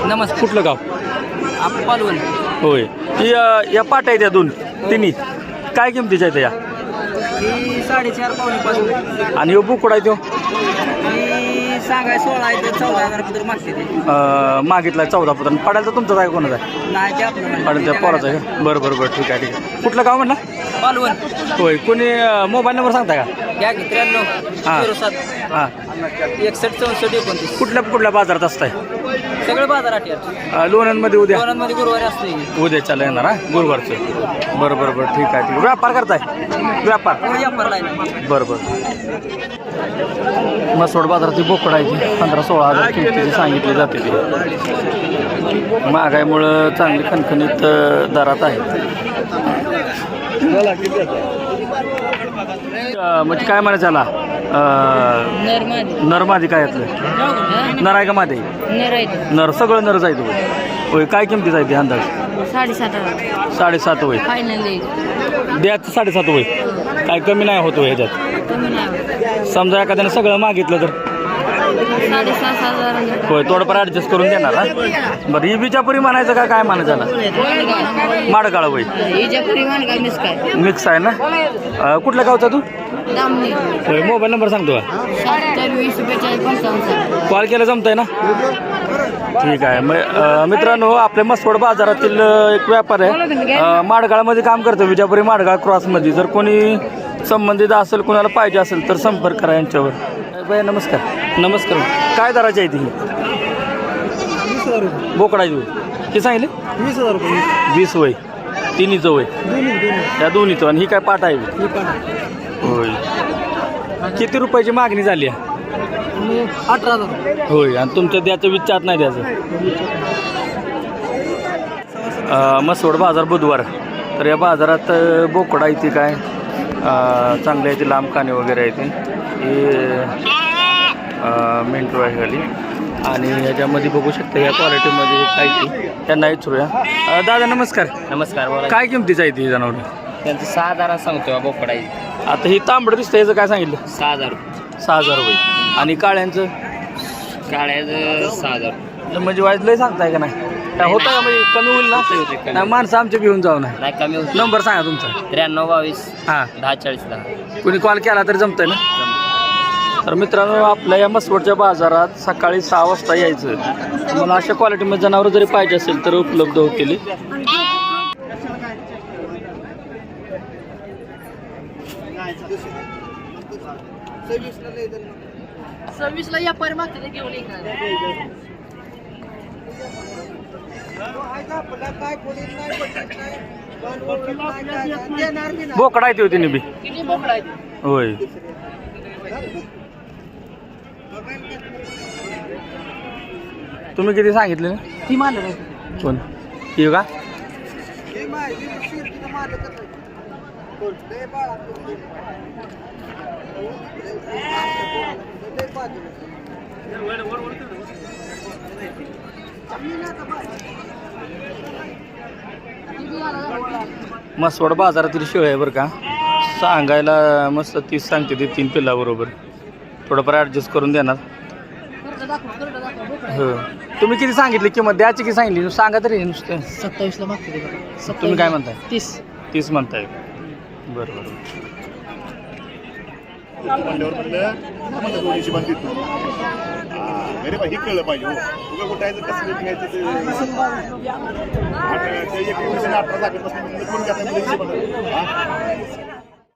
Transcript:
नमस्कार. कुठलं गाव? आपण पालवण. होय. ती या पाट आहेत त्या दोन तिन्ही काय किमतीच्या आहेत या? ही 4.5 पावणे 5. आणि हो बोकडा आहे तो ही सांगाय 16 आहे तर 14,000 मागते ते. मागितला 14 पत्र. पडायला तर तुमचा काय कोणाचा आहे? नाही ते आपलं पडेल त्या पोराचा आहे का? बरं बरं बरं ठीक आहे ठीक आहे. कुठलं गाव म्हणला? पालवण. होय. कोणी मोबाईल नंबर सांगता का? घ्या की 93 07 हां 61 64 29. कुठल्या बाजारात असताय? सगळे बाजार आठवत. लोणंदमध्ये उद्या लोणांमध्ये गुरुवारी असते. उद्या चालू येणार हा गुरुवारचं. बरं बरं बरं ठीक आहे ठीक आहे. व्यापार करताय? व्यापार व्यापारला बरं बरं. मसवड बाजाराची बोकड आहे ती 15-16 किमतीची सांगितली जाते ती. महागाईमुळं चांगली खणखणीत दरात आहे. म्हणजे काय म्हणायचं याला नर मादी काय यातलं? नर आहे का मादी? नर सगळं नर जायचं होय. काय किमती जायची अंदाज? 7.5 7.5 होय. फायनल द्याच 7.5 होय. काय कमी नाही होतो ह्याच्यात? समजा एखाद्याने सगळं मागितलं तर 6,500 होय थोडंफार ॲडजस्ट करून देणार हा. बरं ही बिजापुरी म्हणायचं का काय म्हणायचं याला? माडगाळ होय. मिक्स आहे ना. कुठल्या गावचा तू? होय. मोबाईल नंबर सांगतो का? कॉल केला जमतंय ना? ठीक आहे. मित्रांनो आपल्या मसवड बाजारातील एक व्यापार आहे माडगाळमध्ये काम करतो विजापुरी माडगाळ क्रॉसमध्ये. जर कोणी संबंधित असेल कोणाला पाहिजे असेल तर संपर्क करा यांच्यावर. बाय नमस्कार. नमस्कार. काय दराची आहे ती? 20,000 रुपये. बोकडाची होय. किती सांगितले? 20,000 रुपये. 20 वय. तिन्हीचं वय त्या दोन्हीचं. आणि ही काय पाट आहे होय. किती रुपयाची मागणी झाली आहे? 18,000. होय. आणि तुमच्या द्याचं विचार नाही द्यायचं. मसवड बाजार बुधवार. तर या बाजारात बोकडा आहे ती काय चांगली आहे ती लांब काने वगैरे आहे ती. ही मेंटू आहे खाली. आणि ह्याच्यामध्ये बघू शकता या क्वालिटीमध्ये काय ती त्यांना विचारूया. दादा नमस्कार. नमस्कार. बोला. काय किमतीचं आहे ती जनावर? त्यांचं 6,000 सांगतो बोकडा. आता ही तांबडं दिसतं याचं काय सांगितलं? 6,000. 6,000 रुपये. आणि काळ्यांचं? काळ्याचं 6,000. म्हणजे वाईज लय सांगताय का नाही? काय होतं का म्हणजे कमी होईल ना? नाही माणसं आमचे घेऊन जाऊ नाही. नाही कमी होतं. नंबर सांगा तुमचा. 93 22 हां 10 40 10. कोणी कॉल केला तरी जमतंय ना? तर मित्रांनो आपल्या या मसवडच्या बाजारात सकाळी 6 वाजता यायचं. तुम्हाला अशा क्वालिटीमध्ये जनावरं जरी पाहिजे असेल तर उपलब्ध होतील. सर्व्हिसला या पर मागते घेऊन बोकडा येते होती निबी होय. तुम्ही किती सांगितले ना? ती मानलं कोण येऊ का? मसवड बाजारातील शेळी आहे बरं का. सांगायला मस्त 30 सांगते ते 3 पिल्लाबरोबर. थोडंफार ॲडजस्ट करून देणार. हो. तुम्ही किती सांगितले किंमत? द्यायची किती सांगितली सांगा तरी नुसतं. 27ला मागते. तुम्ही काय म्हणताय? 30 म्हणताय. बरं बरं. अरे बा हे कळलं पाहिजे हो. तुला कुठायचं कसं घ्यायचं ते 18 दाखवत